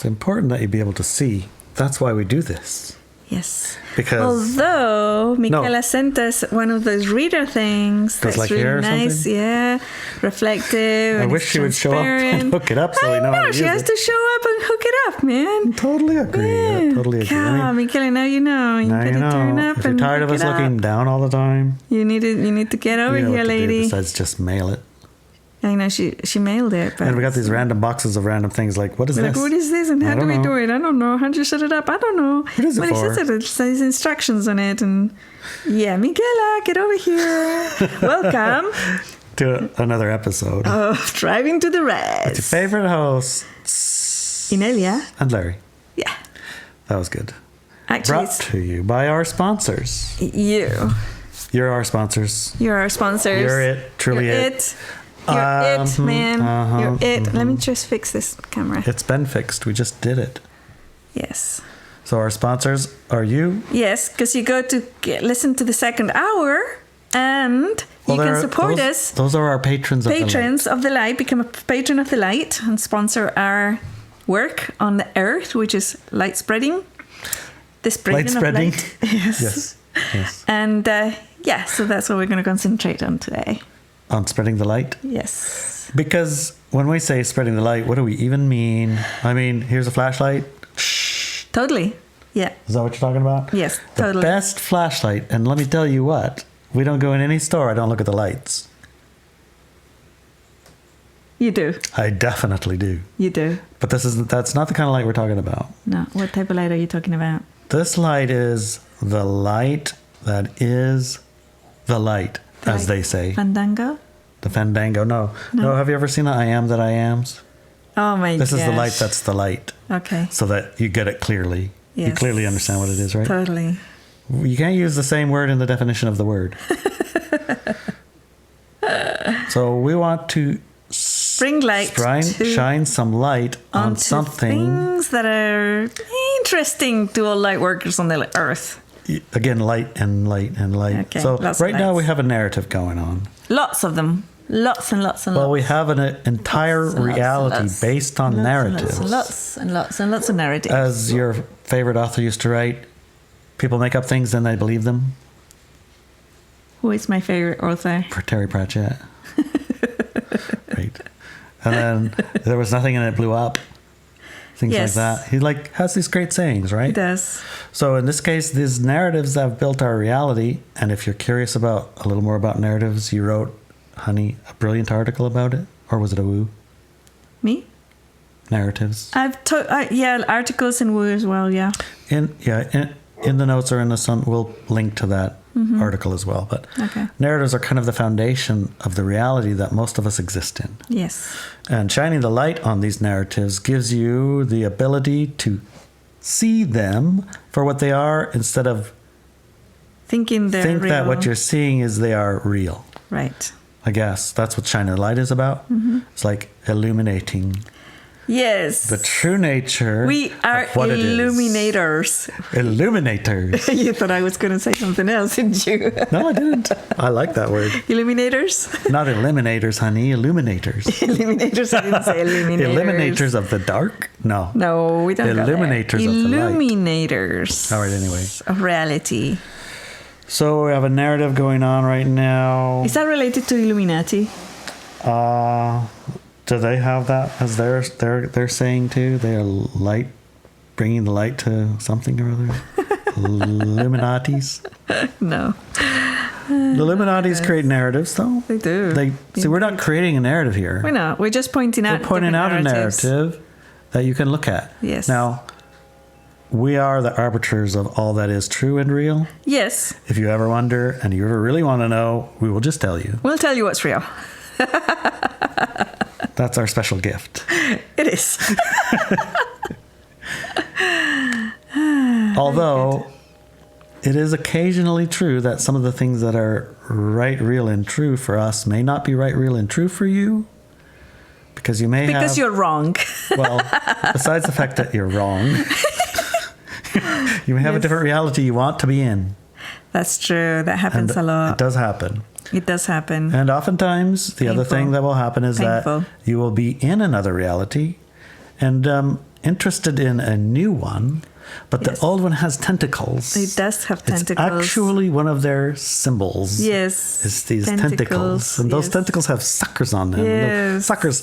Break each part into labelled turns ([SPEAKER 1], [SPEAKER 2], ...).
[SPEAKER 1] It's important that you be able to see. That's why we do this.
[SPEAKER 2] Yes.
[SPEAKER 1] Because
[SPEAKER 2] although Michaela sent us one of those reader things that's
[SPEAKER 1] like
[SPEAKER 2] really nice, yeah, reflective.
[SPEAKER 1] I wish she would show up and hook it up so we know how to use it.
[SPEAKER 2] She has to show up and hook it up, man.
[SPEAKER 1] Totally agree.
[SPEAKER 2] Yeah.
[SPEAKER 1] Totally agree.
[SPEAKER 2] Michaela, now you know. You
[SPEAKER 1] now you know.
[SPEAKER 2] Turn up
[SPEAKER 1] if you're tired of us looking down all the time,
[SPEAKER 2] you need to get over here, lady.
[SPEAKER 1] Besides just mail it.
[SPEAKER 2] I know she mailed it, but
[SPEAKER 1] and we got these random boxes of random things like, what is this?
[SPEAKER 2] Like, what is this, and how do we do it? I don't know. How do you set it up? I don't know.
[SPEAKER 1] What is it for?
[SPEAKER 2] It says instructions on it, and yeah, Michaela, get over here. Welcome
[SPEAKER 1] to another episode
[SPEAKER 2] of Driving to the Res.
[SPEAKER 1] With your favorite hosts,
[SPEAKER 2] Inelia
[SPEAKER 1] and Larry.
[SPEAKER 2] Yeah,
[SPEAKER 1] that was good.
[SPEAKER 2] Actually,
[SPEAKER 1] brought to you by our sponsors.
[SPEAKER 2] You're
[SPEAKER 1] our sponsors.
[SPEAKER 2] You're our sponsors.
[SPEAKER 1] You're it. Truly
[SPEAKER 2] You're it. You're it, man. You're it. Let me just fix this camera.
[SPEAKER 1] It's been fixed. We just did it.
[SPEAKER 2] Yes.
[SPEAKER 1] So our sponsors are you.
[SPEAKER 2] Yes, because you go to listen to the second hour and you can support us.
[SPEAKER 1] Those are our patrons of the light.
[SPEAKER 2] Patrons of the light. Become a patron of the light and sponsor our work on the earth, which is light spreading. The spreading of light. Yes. And so that's what we're going to concentrate on today.
[SPEAKER 1] On spreading the light?
[SPEAKER 2] Yes.
[SPEAKER 1] Because when we say spreading the light, what do we even mean? I mean, here's a flashlight. Shh.
[SPEAKER 2] Totally. Yeah.
[SPEAKER 1] Is that what you're talking about?
[SPEAKER 2] Yes, totally.
[SPEAKER 1] The best flashlight. And let me tell you what. We don't go in any store. I don't look at the lights.
[SPEAKER 2] You do.
[SPEAKER 1] I definitely do.
[SPEAKER 2] You do.
[SPEAKER 1] But that's not the kind of light we're talking about.
[SPEAKER 2] No. What type of light are you talking about?
[SPEAKER 1] This light is the light that is the light. As they say.
[SPEAKER 2] Fandango?
[SPEAKER 1] The Fandango. No. Have you ever seen the I am that I ams?
[SPEAKER 2] Oh my god.
[SPEAKER 1] This is the light that's the light.
[SPEAKER 2] Okay.
[SPEAKER 1] So that you get it clearly. Yes. You clearly understand what it is, right?
[SPEAKER 2] Totally.
[SPEAKER 1] You can't use the same word in the definition of the word. So we want to
[SPEAKER 2] bring light,
[SPEAKER 1] shine some light on something.
[SPEAKER 2] Things that are interesting to all light workers on the earth.
[SPEAKER 1] Again, light and light and light.
[SPEAKER 2] Okay,
[SPEAKER 1] so right now we have a narrative going on.
[SPEAKER 2] Lots of them. Lots and lots and lots.
[SPEAKER 1] Well, we have an entire reality based on narratives.
[SPEAKER 2] Lots and lots of narratives.
[SPEAKER 1] As your favorite author used to write, people make up things and they believe them.
[SPEAKER 2] Who is my favorite author?
[SPEAKER 1] For Terry Pratchett. Right. And then there was nothing and it blew up. Things like that. He has these great sayings, right?
[SPEAKER 2] He does.
[SPEAKER 1] So in this case, these narratives have built our reality. And if you're curious about a little more about narratives, you wrote, honey, a brilliant article about it. Or was it a woo?
[SPEAKER 2] Me?
[SPEAKER 1] Narratives.
[SPEAKER 2] Articles in woo as well. Yeah.
[SPEAKER 1] In the notes or in the sun, we'll link to that article as well. But narratives are kind of the foundation of the reality that most of us exist in.
[SPEAKER 2] Yes.
[SPEAKER 1] And shining the light on these narratives gives you the ability to see them for what they are instead of
[SPEAKER 2] think
[SPEAKER 1] that what you're seeing is they are real.
[SPEAKER 2] Right.
[SPEAKER 1] I guess that's what shining the light is about. Mm-hmm. It's like illuminating.
[SPEAKER 2] Yes.
[SPEAKER 1] The true nature.
[SPEAKER 2] We are illuminators.
[SPEAKER 1] Illuminators.
[SPEAKER 2] You thought I was going to say something else, didn't you?
[SPEAKER 1] No, I didn't. I like that word.
[SPEAKER 2] Illuminators?
[SPEAKER 1] Not eliminators, honey. Illuminators.
[SPEAKER 2] Illuminators. I didn't say illuminators.
[SPEAKER 1] Eliminators of the dark? No.
[SPEAKER 2] No, we don't
[SPEAKER 1] Illuminators of the light.
[SPEAKER 2] Illuminators.
[SPEAKER 1] All right, anyway.
[SPEAKER 2] Of reality.
[SPEAKER 1] So we have a narrative going on right now.
[SPEAKER 2] Is that related to Illuminati?
[SPEAKER 1] Do they have that as their saying too? They are light, bringing the light to something or other. Illuminatis.
[SPEAKER 2] No.
[SPEAKER 1] The Illuminatis create narratives, though.
[SPEAKER 2] They do.
[SPEAKER 1] See, we're not creating a narrative here.
[SPEAKER 2] We're not. We're just pointing out.
[SPEAKER 1] We're pointing out a narrative that you can look at.
[SPEAKER 2] Yes.
[SPEAKER 1] Now, we are the arbiters of all that is true and real.
[SPEAKER 2] Yes.
[SPEAKER 1] If you ever wonder and you ever really want to know, we will just tell you.
[SPEAKER 2] We'll tell you what's real.
[SPEAKER 1] That's our special gift.
[SPEAKER 2] It is.
[SPEAKER 1] Although it is occasionally true that some of the things that are right, real, and true for us may not be right, real, and true for you. Because
[SPEAKER 2] you're wrong.
[SPEAKER 1] Well, besides the fact that you're wrong, you may have a different reality you want to be in.
[SPEAKER 2] That's true. That happens a lot.
[SPEAKER 1] It does happen.
[SPEAKER 2] It does happen.
[SPEAKER 1] And oftentimes, the other thing that will happen is that you will be in another reality. And interested in a new one, but the old one has tentacles.
[SPEAKER 2] It does have tentacles.
[SPEAKER 1] It's actually one of their symbols.
[SPEAKER 2] Yes.
[SPEAKER 1] It's these tentacles. And those tentacles have suckers on them.
[SPEAKER 2] Yes.
[SPEAKER 1] And the suckers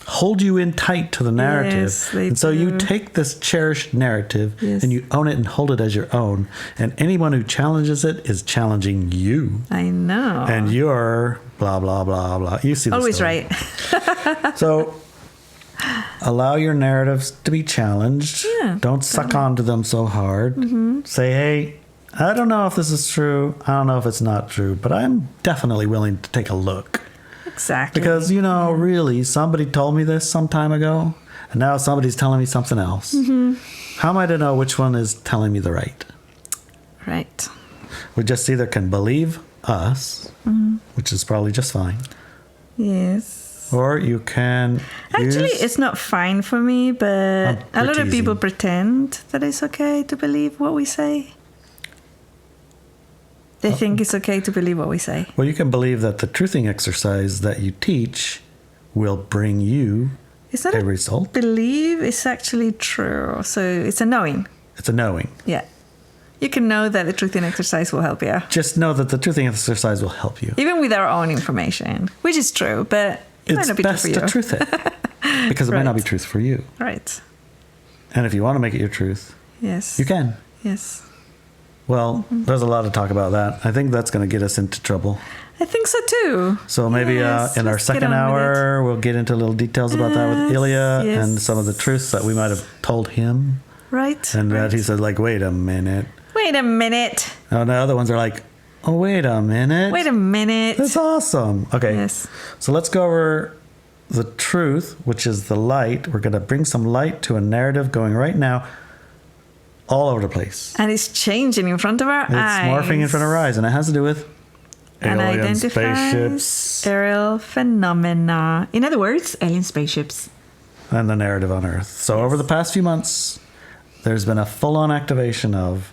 [SPEAKER 1] hold you in tight to the narrative.
[SPEAKER 2] Yes, they
[SPEAKER 1] and so
[SPEAKER 2] do.
[SPEAKER 1] you take this cherished narrative
[SPEAKER 2] Yes.
[SPEAKER 1] and you own it and hold it as your own. And anyone who challenges it is challenging you.
[SPEAKER 2] I know.
[SPEAKER 1] And you're blah, blah, blah, blah. You see the
[SPEAKER 2] Always
[SPEAKER 1] story.
[SPEAKER 2] right.
[SPEAKER 1] So allow your narratives to be challenged.
[SPEAKER 2] Yeah,
[SPEAKER 1] Don't suck onto them so hard. Say, hey, I don't know if this is true. I don't know if it's not true, but I'm definitely willing to take a look.
[SPEAKER 2] Exactly.
[SPEAKER 1] Because, really, somebody told me this some time ago, and now somebody's telling me something else. How am I to know which one is telling me the right?
[SPEAKER 2] Right.
[SPEAKER 1] We just either can believe us, which is probably just fine,
[SPEAKER 2] Yes.
[SPEAKER 1] or you can
[SPEAKER 2] Actually,
[SPEAKER 1] use...
[SPEAKER 2] it's not fine for me, but a lot of people pretend that it's okay to believe what we say. They think it's okay to believe what we say.
[SPEAKER 1] Well, you can believe that the truthing exercise that you teach will bring you
[SPEAKER 2] It's not
[SPEAKER 1] a result.
[SPEAKER 2] believe, it's actually true. So it's a knowing.
[SPEAKER 1] It's a knowing.
[SPEAKER 2] Yeah. You can know that the truthing exercise will help you.
[SPEAKER 1] Just know that the truthing exercise will help you.
[SPEAKER 2] Even with our own information, which is true, but it might
[SPEAKER 1] It's
[SPEAKER 2] not be true
[SPEAKER 1] best
[SPEAKER 2] for you.
[SPEAKER 1] to truth it because it might not be
[SPEAKER 2] Right.
[SPEAKER 1] truth for you.
[SPEAKER 2] Right.
[SPEAKER 1] And if you want to make it your truth,
[SPEAKER 2] Yes.
[SPEAKER 1] you can.
[SPEAKER 2] Yes.
[SPEAKER 1] Well, there's a lot to talk about that. I think that's going to get us into trouble.
[SPEAKER 2] I think so too.
[SPEAKER 1] So maybe
[SPEAKER 2] Yes,
[SPEAKER 1] in our
[SPEAKER 2] let's get
[SPEAKER 1] second
[SPEAKER 2] on with
[SPEAKER 1] hour, we'll get into little details about that with
[SPEAKER 2] Yes,
[SPEAKER 1] Ilya
[SPEAKER 2] yes.
[SPEAKER 1] and some of the truths that we might have told him.
[SPEAKER 2] Right.
[SPEAKER 1] And
[SPEAKER 2] right.
[SPEAKER 1] that he said, like, wait a minute.
[SPEAKER 2] Wait a minute.
[SPEAKER 1] And the other ones are like, oh, wait a minute.
[SPEAKER 2] Wait a minute.
[SPEAKER 1] That's awesome. Okay.
[SPEAKER 2] Yes.
[SPEAKER 1] So let's go over the truth, which is the light. We're going to bring some light to a narrative going right now all over the place.
[SPEAKER 2] And it's changing in front of our
[SPEAKER 1] It's
[SPEAKER 2] eyes.
[SPEAKER 1] morphing in front of our eyes, and it has to do with alien
[SPEAKER 2] Unidentified
[SPEAKER 1] spaceships
[SPEAKER 2] aerial phenomena. In other words, alien spaceships.
[SPEAKER 1] and the narrative on Earth. So over the past few months, there's been a full-on activation of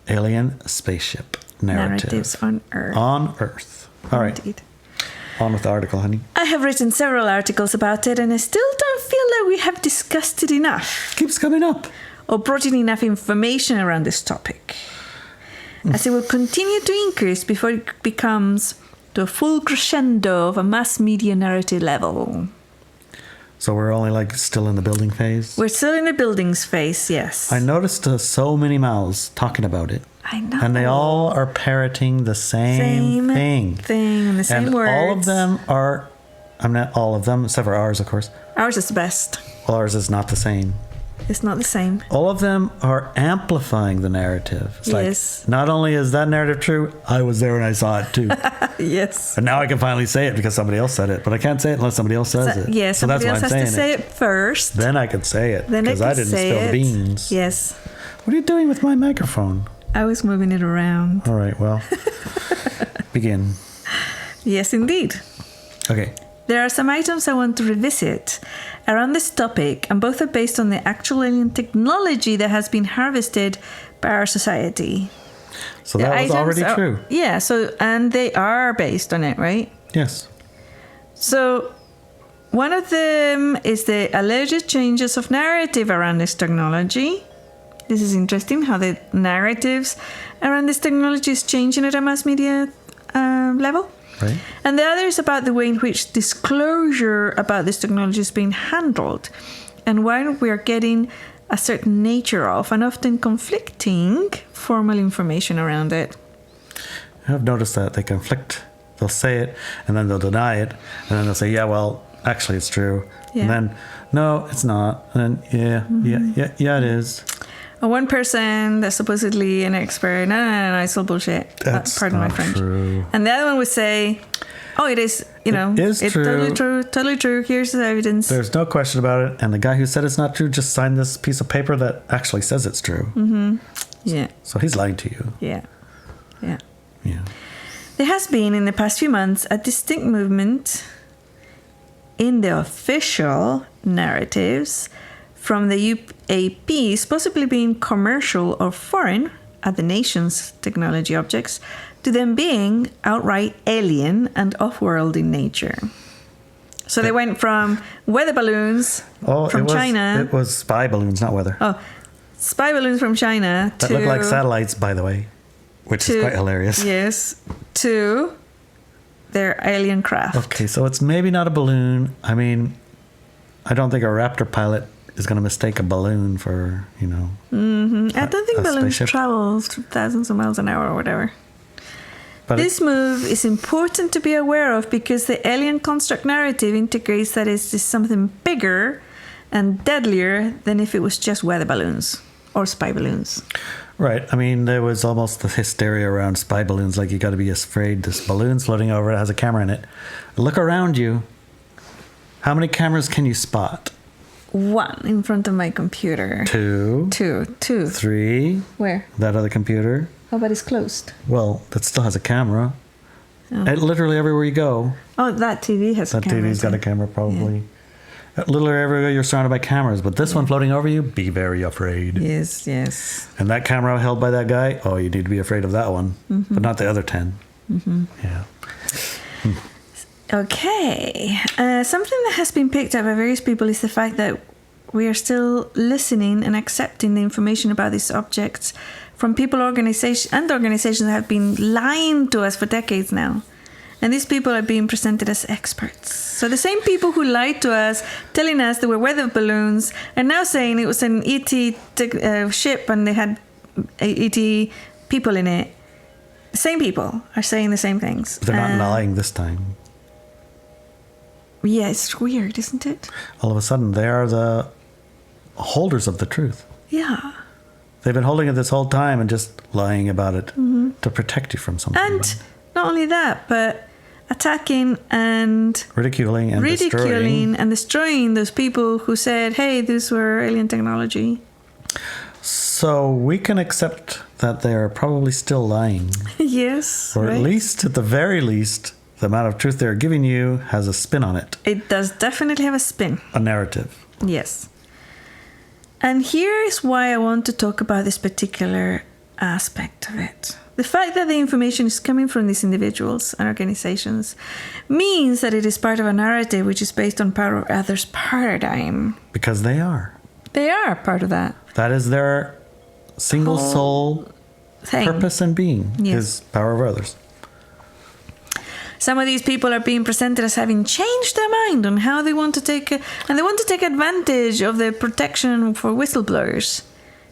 [SPEAKER 1] alien spaceship narrative.
[SPEAKER 2] Narratives on Earth.
[SPEAKER 1] On Earth. All right.
[SPEAKER 2] Indeed.
[SPEAKER 1] On with the article, honey.
[SPEAKER 2] I have written several articles about it, and I still don't feel like we have discussed it enough
[SPEAKER 1] Keeps coming up.
[SPEAKER 2] or brought in enough information around this topic, as it will continue to increase before it becomes the full crescendo of a mass media narrative level.
[SPEAKER 1] So we're only still in the building phase.
[SPEAKER 2] We're still in the buildings phase, yes.
[SPEAKER 1] I noticed so many mouths talking about it.
[SPEAKER 2] I know.
[SPEAKER 1] And they all are parroting the same thing.
[SPEAKER 2] The same
[SPEAKER 1] and
[SPEAKER 2] words.
[SPEAKER 1] all of them are, I'm not all of them, except for ours, of course.
[SPEAKER 2] Ours is the best.
[SPEAKER 1] Well, ours is not the same.
[SPEAKER 2] It's not the same.
[SPEAKER 1] All of them are amplifying the narrative. It's
[SPEAKER 2] Yes.
[SPEAKER 1] like, not only is that narrative true, I was there and I saw it too.
[SPEAKER 2] Yes.
[SPEAKER 1] And now I can finally say it because somebody else said it. But I can't say it unless somebody else says it.
[SPEAKER 2] Yeah,
[SPEAKER 1] so that's
[SPEAKER 2] somebody
[SPEAKER 1] why
[SPEAKER 2] else
[SPEAKER 1] I'm
[SPEAKER 2] has to
[SPEAKER 1] saying
[SPEAKER 2] say it first.
[SPEAKER 1] Then I can say it
[SPEAKER 2] Then
[SPEAKER 1] because I didn't
[SPEAKER 2] say
[SPEAKER 1] spill
[SPEAKER 2] it.
[SPEAKER 1] the beans.
[SPEAKER 2] Yes.
[SPEAKER 1] What are you doing with my microphone?
[SPEAKER 2] I was moving it around.
[SPEAKER 1] All right, well, begin.
[SPEAKER 2] Yes, indeed.
[SPEAKER 1] Okay.
[SPEAKER 2] There are some items I want to revisit around this topic, and both are based on the actual alien technology that has been harvested by our society.
[SPEAKER 1] So
[SPEAKER 2] The
[SPEAKER 1] that was
[SPEAKER 2] items
[SPEAKER 1] already
[SPEAKER 2] are-
[SPEAKER 1] true.
[SPEAKER 2] Yeah, and they are based on it, right?
[SPEAKER 1] Yes.
[SPEAKER 2] So one of them is the alleged changes of narrative around this technology. This is interesting how the narratives around this technology is changing at a mass media level.
[SPEAKER 1] Right.
[SPEAKER 2] And the other is about the way in which disclosure about this technology is being handled, and why we are getting a certain nature of and often conflicting formal information around it.
[SPEAKER 1] I've noticed that they conflict. They'll say it, and then they'll deny it, and then they'll say, yeah, well, actually it's true.
[SPEAKER 2] Yeah.
[SPEAKER 1] And then, no, it's not. And then, yeah, it is.
[SPEAKER 2] One person that's supposedly an expert, no, it's all bullshit.
[SPEAKER 1] That's
[SPEAKER 2] Pardon my
[SPEAKER 1] not
[SPEAKER 2] French.
[SPEAKER 1] true.
[SPEAKER 2] And the other one would say, oh, it is,
[SPEAKER 1] is
[SPEAKER 2] it's
[SPEAKER 1] true.
[SPEAKER 2] totally true. Here's the evidence.
[SPEAKER 1] There's no question about it. And the guy who said it's not true just signed this piece of paper that actually says it's true.
[SPEAKER 2] Mm-hmm. Yeah.
[SPEAKER 1] So he's lying to you.
[SPEAKER 2] Yeah.
[SPEAKER 1] Yeah.
[SPEAKER 2] There has been, in the past few months, a distinct movement in the official narratives from the UAPs, possibly being commercial or foreign at the nation's technology objects, to them being outright alien and off-world in nature. So they went from weather balloons from China.
[SPEAKER 1] It was spy balloons, not weather.
[SPEAKER 2] Oh, spy balloons from China
[SPEAKER 1] that look like satellites, by the way, which is quite hilarious.
[SPEAKER 2] Yes, to their alien craft.
[SPEAKER 1] Okay, so it's maybe not a balloon. I mean, I don't think a Raptor pilot is going to mistake a balloon for, I
[SPEAKER 2] don't think balloons travel thousands of miles an hour or whatever. But this move is important to be aware of because the alien construct narrative integrates that it's just something bigger and deadlier than if it was just weather balloons or spy balloons.
[SPEAKER 1] Right. I mean, there was almost the hysteria around spy balloons, like you got to be afraid this balloon's floating over, it has a camera in it. Look around you. How many cameras can you spot?
[SPEAKER 2] 1 in front of my computer.
[SPEAKER 1] 2. 3.
[SPEAKER 2] Where?
[SPEAKER 1] That other computer.
[SPEAKER 2] Oh, but it's closed.
[SPEAKER 1] Well, that still has a camera. Oh. Literally everywhere you go.
[SPEAKER 2] Oh, that TV has a camera.
[SPEAKER 1] That TV's got a camera, probably. Yeah. Literally everywhere you're surrounded by cameras. But this one floating over you, be very afraid.
[SPEAKER 2] Yes, yes.
[SPEAKER 1] And that camera held by that guy, oh, you need to be afraid of that one. But not the other 10. Yeah.
[SPEAKER 2] Okay. Something that has been picked up by various people is the fact that we are still listening and accepting the information about these objects from people, organizations that have been lying to us for decades now. And these people are being presented as experts. So the same people who lied to us, telling us they were weather balloons, are now saying it was an ET ship and they had ET people in it. The same people are saying the same things.
[SPEAKER 1] But they're not lying this time.
[SPEAKER 2] Yeah, it's weird, isn't it?
[SPEAKER 1] All of a sudden, they are the holders of the truth.
[SPEAKER 2] Yeah.
[SPEAKER 1] They've been holding it this whole time and just lying about it to protect you from something.
[SPEAKER 2] And not only that, but attacking and
[SPEAKER 1] ridiculing and
[SPEAKER 2] destroying those people who said, hey, these were alien technology.
[SPEAKER 1] So we can accept that they are probably still lying.
[SPEAKER 2] Yes.
[SPEAKER 1] Or at least, at the very least, the amount of truth they're giving you has a spin on it.
[SPEAKER 2] It does definitely have a spin.
[SPEAKER 1] A narrative.
[SPEAKER 2] Yes. And here is why I want to talk about this particular aspect of it. The fact that the information is coming from these individuals and organizations means that it is part of a narrative which is based on power of others paradigm.
[SPEAKER 1] Because they are.
[SPEAKER 2] They are part of that.
[SPEAKER 1] That is their single soul purpose and being, is power of others.
[SPEAKER 2] Some of these people are being presented as having changed their mind on how they want to take advantage of the protection for whistleblowers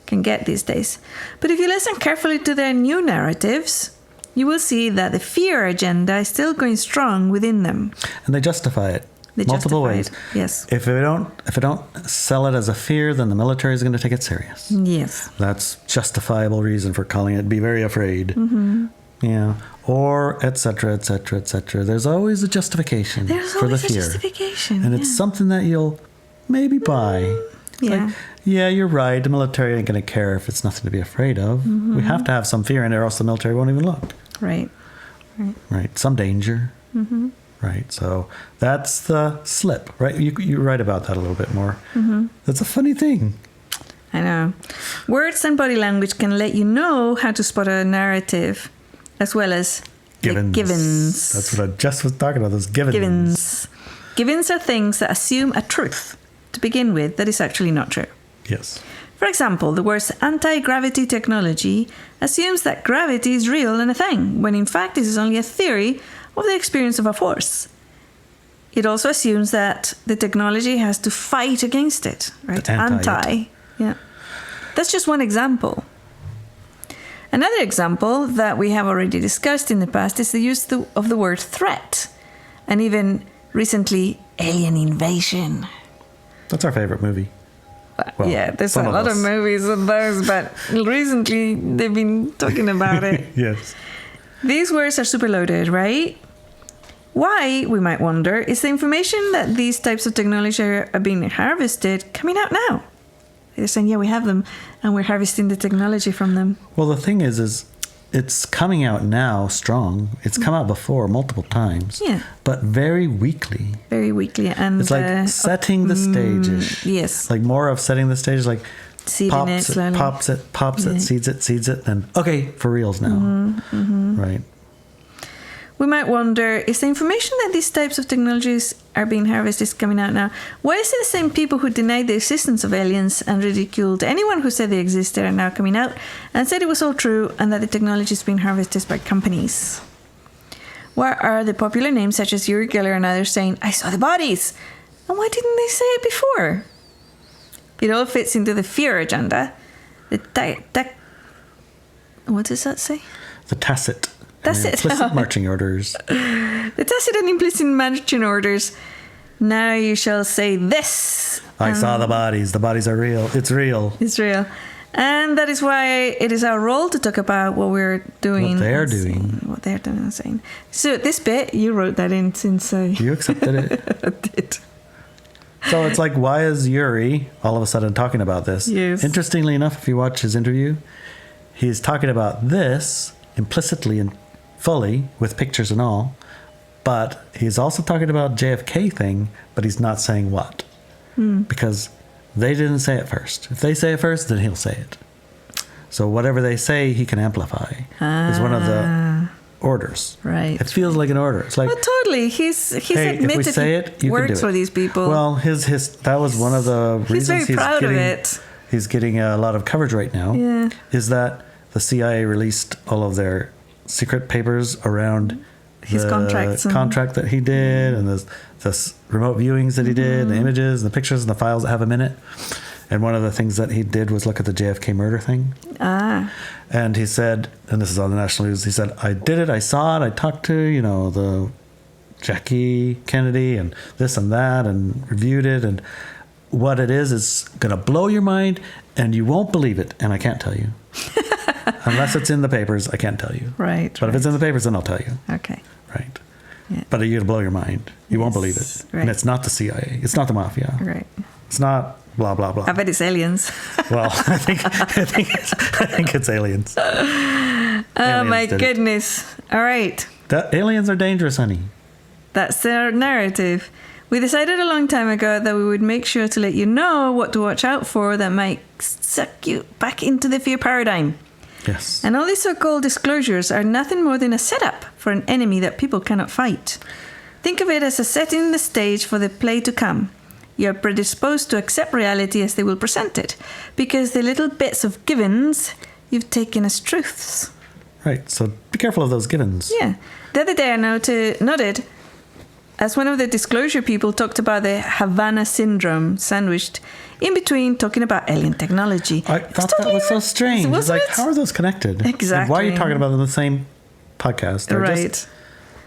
[SPEAKER 2] can get these days. But if you listen carefully to their new narratives, you will see that the fear agenda is still going strong within them.
[SPEAKER 1] And they justify it multiple ways.
[SPEAKER 2] Yes.
[SPEAKER 1] If they don't sell it as a fear, then the military is going to take it serious.
[SPEAKER 2] Yes.
[SPEAKER 1] That's justifiable reason for calling it be very afraid. Yeah. Or et cetera, et cetera, et cetera. There's always a justification for the fear. And it's something that you'll maybe buy.
[SPEAKER 2] Yeah.
[SPEAKER 1] Like, yeah, you're right. The military ain't going to care if it's nothing to be afraid of. We have to have some fear in there, or else the military won't even look.
[SPEAKER 2] Right.
[SPEAKER 1] Some danger. Right. So that's the slip, right? You're right about that a little bit more. That's a funny thing.
[SPEAKER 2] I know. Words and body language can let you know how to spot a narrative, as well as givens.
[SPEAKER 1] That's what I just was talking about, those givens.
[SPEAKER 2] Givens are things that assume a truth to begin with that is actually not true.
[SPEAKER 1] Yes.
[SPEAKER 2] For example, the words anti-gravity technology assumes that gravity is real and a thing, when in fact this is only a theory of the experience of a force. It also assumes that the technology has to fight against it, right? Anti. Yeah. That's just one example. Another example that we have already discussed in the past is the use of the word threat, and even recently, alien invasion.
[SPEAKER 1] That's our favorite movie.
[SPEAKER 2] Well, yeah, there's a lot of movies of those, but recently they've been talking about it.
[SPEAKER 1] Yes.
[SPEAKER 2] These words are super loaded, right? Why, we might wonder, is the information that these types of technology are being harvested coming out now? They're saying, yeah, we have them, and we're harvesting the technology from them.
[SPEAKER 1] Well, the thing is it's coming out now strong. It's come out before multiple times.
[SPEAKER 2] Yeah. But
[SPEAKER 1] very weakly.
[SPEAKER 2] Very weakly. And
[SPEAKER 1] it's like setting the stage.
[SPEAKER 2] Yes.
[SPEAKER 1] Like more of setting the stage, like
[SPEAKER 2] seeding it slowly.
[SPEAKER 1] Pops it, seeds it, and okay, for reals now. Right.
[SPEAKER 2] we might wonder, is the information that these types of technologies are being harvested is coming out now? Why is it the same people who denied the existence of aliens and ridiculed anyone who said they existed are now coming out and said it was all true and that the technology is being harvested by companies? Why are the popular names such as Uri Geller and others saying, I saw the bodies? And why didn't they say it before? It all fits into the fear agenda. What does that say?
[SPEAKER 1] The tacit.
[SPEAKER 2] That's it.
[SPEAKER 1] Implicit marching orders.
[SPEAKER 2] The tacit and implicit marching orders. Now you shall say this.
[SPEAKER 1] I saw the bodies. The bodies are real. It's real.
[SPEAKER 2] It's real. And that is why it is our role to talk about what we're doing.
[SPEAKER 1] What they're doing.
[SPEAKER 2] What they're doing and saying. So this bit, you wrote that in since
[SPEAKER 1] you accepted it.
[SPEAKER 2] I did.
[SPEAKER 1] So it's like, why is Uri all of a sudden talking about this?
[SPEAKER 2] Yes.
[SPEAKER 1] Interestingly enough, if you watch his interview, he's talking about this implicitly and fully with pictures and all, but he's also talking about JFK thing, but he's not saying what. Because they didn't say it first. If they say it first, then he'll say it. So whatever they say, he can amplify. Is one of the orders.
[SPEAKER 2] Right.
[SPEAKER 1] It feels like an order. It's like,
[SPEAKER 2] well, totally. He's
[SPEAKER 1] hey,
[SPEAKER 2] admitted
[SPEAKER 1] if we say it, you
[SPEAKER 2] works
[SPEAKER 1] can do it.
[SPEAKER 2] for these people.
[SPEAKER 1] Well, his that was one of the reasons
[SPEAKER 2] he's very proud of it.
[SPEAKER 1] He's getting a lot of coverage right now.
[SPEAKER 2] Yeah.
[SPEAKER 1] Is that the CIA released all of their secret papers around
[SPEAKER 2] his
[SPEAKER 1] contract that he did, and the remote viewings that he did, the images, and the pictures, and the files that have him in it. And one of the things that he did was look at the JFK murder thing. And he said, and this is on the national news, he said, I did it, I saw it, I talked to, the Jackie Kennedy and this and that, and reviewed it, and what it is going to blow your mind, and you won't believe it, and I can't tell you. Unless it's in the papers, I can't tell you.
[SPEAKER 2] Right.
[SPEAKER 1] But if it's in the papers, then I'll tell you.
[SPEAKER 2] Okay.
[SPEAKER 1] Right.
[SPEAKER 2] Yeah.
[SPEAKER 1] But you're going to blow your mind. You won't believe it.
[SPEAKER 2] Right.
[SPEAKER 1] And it's not the CIA. It's not the mafia.
[SPEAKER 2] Right.
[SPEAKER 1] It's not blah, blah, blah.
[SPEAKER 2] I bet it's aliens.
[SPEAKER 1] Well, I think it's aliens.
[SPEAKER 2] Oh, my goodness. All right.
[SPEAKER 1] The aliens are dangerous, honey.
[SPEAKER 2] That's their narrative. We decided a long time ago that we would make sure to let you know what to watch out for that might suck you back into the fear paradigm.
[SPEAKER 1] Yes.
[SPEAKER 2] And all these so-called disclosures are nothing more than a setup for an enemy that people cannot fight. Think of it as a setting the stage for the play to come. You're predisposed to accept reality as they will present it, because the little bits of givens you've taken as truths.
[SPEAKER 1] Right, so be careful of those givens.
[SPEAKER 2] Yeah. The other day I nodded as one of the disclosure people talked about the Havanah Syndrome sandwiched in between talking about alien technology.
[SPEAKER 1] I thought that was so strange. It's like, how are those connected?
[SPEAKER 2] Exactly.
[SPEAKER 1] Like, why are you talking about them in the same podcast? They're
[SPEAKER 2] right.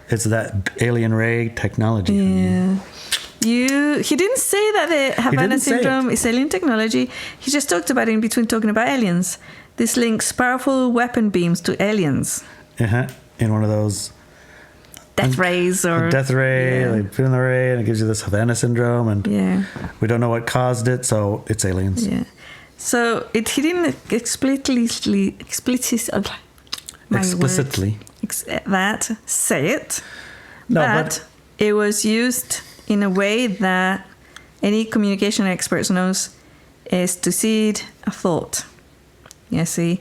[SPEAKER 1] It's that alien ray technology.
[SPEAKER 2] Yeah. He didn't say that the Havanah Syndrome is alien technology. He just talked about it in between talking about aliens. This links powerful weapon beams to aliens.
[SPEAKER 1] In one of those
[SPEAKER 2] death rays or
[SPEAKER 1] death ray, they put in the ray and it gives you this Havanah Syndrome, and we don't know what caused it, so it's aliens.
[SPEAKER 2] Yeah. So he didn't explicitly say it. No, but it was used in a way that any communication expert knows is to seed a thought. You see?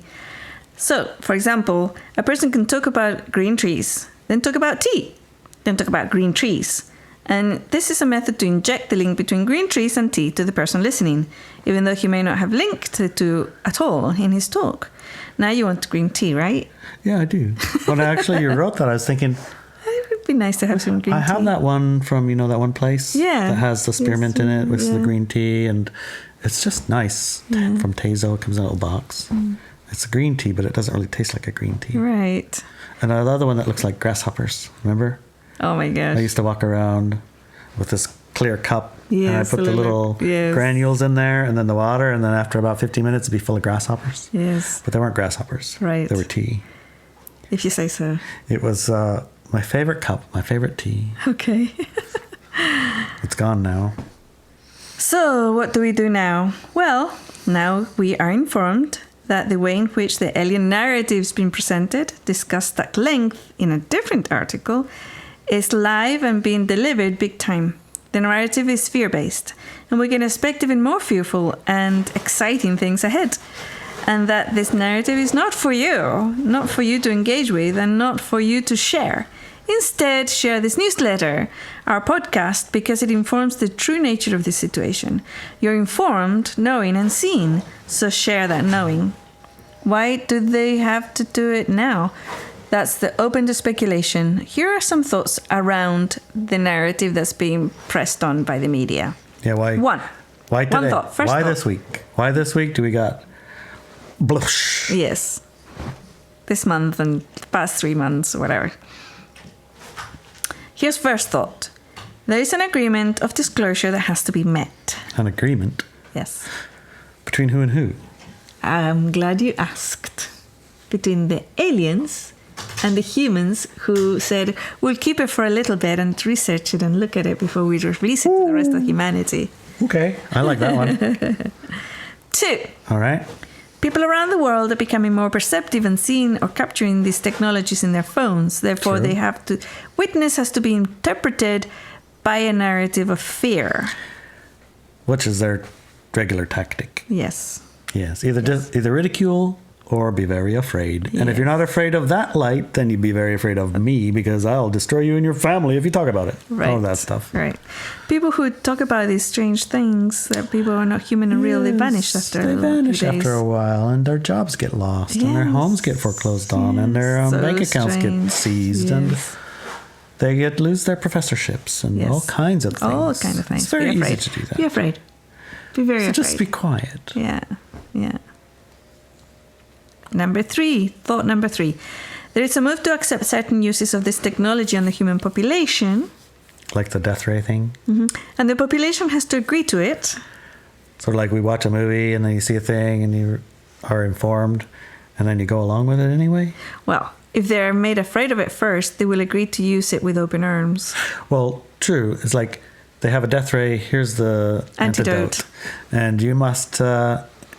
[SPEAKER 2] So, for example, a person can talk about green trees, then talk about tea, then talk about green trees. And this is a method to inject the link between green trees and tea to the person listening, even though he may not have linked the two at all in his talk. Now you want green tea, right?
[SPEAKER 1] Yeah, I do. When actually you wrote that, I was thinking,
[SPEAKER 2] it would be nice to have some green tea.
[SPEAKER 1] I have that one from, that one place that has the spearmint in it with the green tea, and it's just nice. From Tezo, it comes in a little box. It's a green tea, but it doesn't really taste like a green tea.
[SPEAKER 2] Right.
[SPEAKER 1] And the other one that looks like grasshoppers, remember?
[SPEAKER 2] Oh my gosh.
[SPEAKER 1] I used to walk around with this clear cup, and I put the little granules in there, and then the water, and then after about 15 minutes, it'd be full of grasshoppers.
[SPEAKER 2] Yes.
[SPEAKER 1] But they weren't grasshoppers.
[SPEAKER 2] Right.
[SPEAKER 1] They were tea.
[SPEAKER 2] If you say so.
[SPEAKER 1] It was my favorite cup, my favorite tea.
[SPEAKER 2] Okay.
[SPEAKER 1] It's gone now.
[SPEAKER 2] So, what do we do now? Well, now we are informed that the way in which the alien narrative has been presented, discussed at length in a different article, is live and being delivered big time. The narrative is fear-based, and we can expect even more fearful and exciting things ahead. and that this narrative is not for you to engage with, and not for you to share. Instead, share this newsletter, our podcast, because it informs the true nature of the situation. You're informed, knowing, and seen, so share that knowing. Why do they have to do it now? That's the open to speculation. Here are some thoughts around the narrative that's being pressed on by the media.
[SPEAKER 1] Yeah, why? Why today?
[SPEAKER 2] One thought. First
[SPEAKER 1] why
[SPEAKER 2] thought.
[SPEAKER 1] this week? Why this week do we got blush?
[SPEAKER 2] Yes. This month and the past 3 months or whatever. Here's first thought. There is an agreement of disclosure that has to be met.
[SPEAKER 1] An agreement?
[SPEAKER 2] Yes.
[SPEAKER 1] Between who and who?
[SPEAKER 2] I'm glad you asked. Between the aliens and the humans who said, we'll keep it for a little bit and research it and look at it before we release it to the rest of humanity.
[SPEAKER 1] Okay, I like that one.
[SPEAKER 2] 2.
[SPEAKER 1] All right.
[SPEAKER 2] People around the world are becoming more perceptive and seeing or capturing these technologies in their phones. Therefore,
[SPEAKER 1] True.
[SPEAKER 2] witness has to be interpreted by a narrative of fear.
[SPEAKER 1] Which is their regular tactic.
[SPEAKER 2] Yes.
[SPEAKER 1] Yes, either ridicule or be very afraid. And if you're not afraid of that light, then you'd be very afraid of me, because I'll destroy you and your family if you talk about it.
[SPEAKER 2] Right.
[SPEAKER 1] All that stuff.
[SPEAKER 2] Right. People who talk about these strange things, that people are not human and real, they vanish after a few days.
[SPEAKER 1] after a while, and their jobs get lost, and their homes get foreclosed on, and their bank accounts get seized, and they lose their professorships and all kinds of things.
[SPEAKER 2] All kind of things.
[SPEAKER 1] It's very easy to do that.
[SPEAKER 2] Be afraid. Be very afraid.
[SPEAKER 1] Just be quiet.
[SPEAKER 2] Yeah. Thought number 3. There is a move to accept certain uses of this technology on the human population.
[SPEAKER 1] Like the death ray thing?
[SPEAKER 2] Mm-hmm. And the population has to agree to it.
[SPEAKER 1] So like we watch a movie and then you see a thing and you are informed and then you go along with it anyway?
[SPEAKER 2] Well, if they're made afraid of it first, they will agree to use it with open arms.
[SPEAKER 1] Well, true. It's like they have a death ray. Here's the antidote. And you must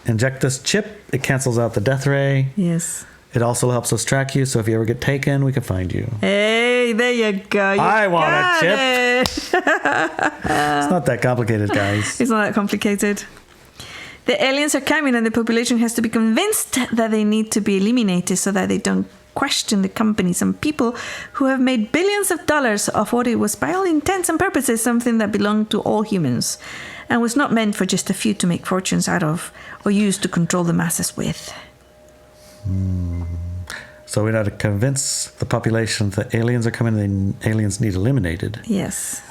[SPEAKER 1] inject this chip. It cancels out the death ray.
[SPEAKER 2] Yes.
[SPEAKER 1] It also helps us track you. So if you ever get taken, we can find you.
[SPEAKER 2] Hey, there you go.
[SPEAKER 1] I want a chip.
[SPEAKER 2] It's
[SPEAKER 1] not that complicated, guys.
[SPEAKER 2] It's not that complicated. The aliens are coming and the population has to be convinced that they need to be eliminated so that they don't question the companies and people who have made billions of dollars of what it was, by all intents and purposes, something that belonged to all humans and was not meant for just a few to make fortunes out of or use to control the masses with.
[SPEAKER 1] So we have to convince the population that aliens are coming and the aliens need eliminated.
[SPEAKER 2] Yes.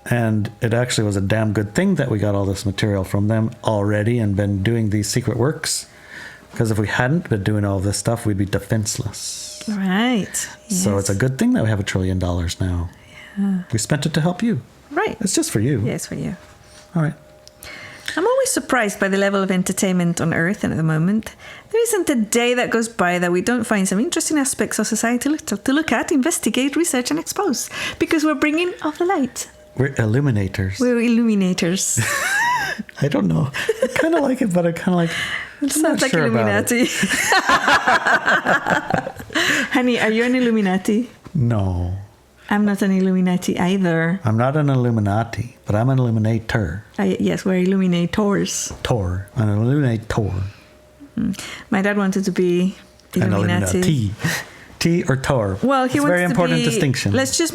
[SPEAKER 1] And it actually was a damn good thing that we got all this material from them already and been doing these secret works. Because if we hadn't been doing all this stuff, we'd be defenseless.
[SPEAKER 2] Right. Yes.
[SPEAKER 1] So it's a good thing that we have $1 trillion now. Yeah. We spent it to help you.
[SPEAKER 2] Right.
[SPEAKER 1] It's just for you.
[SPEAKER 2] Yes, for you.
[SPEAKER 1] All right.
[SPEAKER 2] I'm always surprised by the level of entertainment on Earth, and at the moment, there isn't a day that goes by that we don't find some interesting aspects of society to look at, investigate, research, and expose. Because we're bringing off the light.
[SPEAKER 1] We're illuminators.
[SPEAKER 2] We're illuminators.
[SPEAKER 1] I don't know. I kind of like it, but I kind of like...
[SPEAKER 2] It sounds like Illuminati. Honey, are you an Illuminati?
[SPEAKER 1] No.
[SPEAKER 2] I'm not an Illuminati either.
[SPEAKER 1] I'm not an Illuminati, but I'm an illuminator.
[SPEAKER 2] Yes, we're illuminators.
[SPEAKER 1] I'm an illuminator.
[SPEAKER 2] My dad wanted to be Illuminati.
[SPEAKER 1] An Illuminati. T or Tor.
[SPEAKER 2] Well, he
[SPEAKER 1] it's a very important distinction.
[SPEAKER 2] Let's just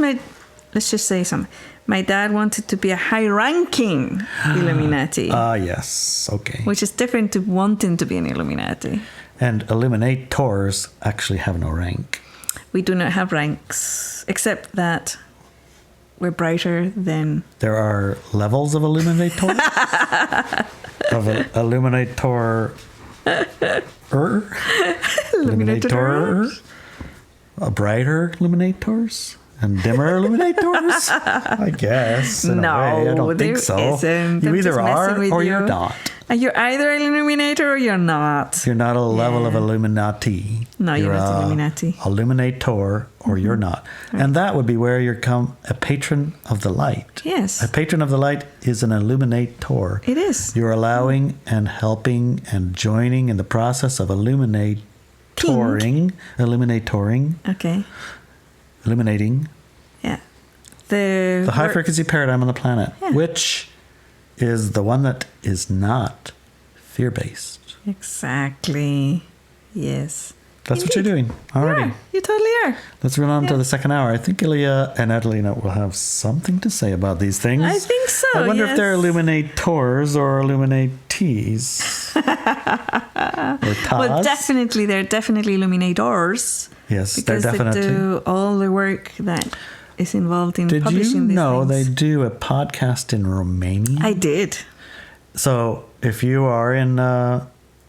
[SPEAKER 2] say something. My dad wanted to be a high-ranking Illuminati.
[SPEAKER 1] Yes. Okay.
[SPEAKER 2] Which is different to wanting to be an Illuminati.
[SPEAKER 1] And illuminators actually have no rank.
[SPEAKER 2] We do not have ranks, except that we're brighter than...
[SPEAKER 1] There are levels of illuminators? Of an illuminator... Illuminator? A brighter illuminators? And dimmer illuminators? I guess. In a way. I don't think so.
[SPEAKER 2] Isn't.
[SPEAKER 1] You either are or you're not.
[SPEAKER 2] You're either an illuminator or you're not.
[SPEAKER 1] You're not a level of Illuminati.
[SPEAKER 2] No, you're not Illuminati.
[SPEAKER 1] Illuminator or you're not. Right. And that would be where you become a patron of the light.
[SPEAKER 2] Yes.
[SPEAKER 1] A patron of the light is an illuminator.
[SPEAKER 2] It is.
[SPEAKER 1] You're allowing and helping and joining in the process of illuminatoring.
[SPEAKER 2] Okay.
[SPEAKER 1] Illuminating.
[SPEAKER 2] Yeah.
[SPEAKER 1] The high frequency paradigm on the planet, which is the one that is not fear-based.
[SPEAKER 2] Exactly. Yes.
[SPEAKER 1] That's what you're doing already.
[SPEAKER 2] Yeah, you totally are.
[SPEAKER 1] Let's run on to the second hour. I think Ilya and Adelina will have something to say about these things.
[SPEAKER 2] I think so.
[SPEAKER 1] I wonder if they're illuminators or illuminatees. Or tas.
[SPEAKER 2] Well, definitely, they're definitely illuminators.
[SPEAKER 1] Yes,
[SPEAKER 2] because
[SPEAKER 1] they're definitely.
[SPEAKER 2] They do all the work that is involved in publishing these things.
[SPEAKER 1] Did you know they do a podcast in Romania?
[SPEAKER 2] I did.
[SPEAKER 1] So if you are in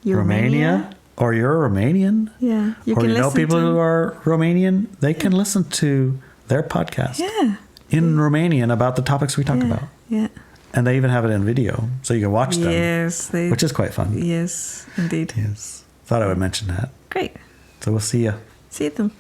[SPEAKER 1] Romania, or you're a Romanian,
[SPEAKER 2] you
[SPEAKER 1] or
[SPEAKER 2] can
[SPEAKER 1] you know
[SPEAKER 2] listen
[SPEAKER 1] people
[SPEAKER 2] to
[SPEAKER 1] who are Romanian, they can listen to their podcast in Romanian about the topics we talk about.
[SPEAKER 2] Yeah.
[SPEAKER 1] And they even have it in video, so you can watch them.
[SPEAKER 2] Yes.
[SPEAKER 1] Which is quite fun.
[SPEAKER 2] Yes, indeed.
[SPEAKER 1] Yes. Thought I would mention that.
[SPEAKER 2] Great.
[SPEAKER 1] So we'll see you.
[SPEAKER 2] See you then.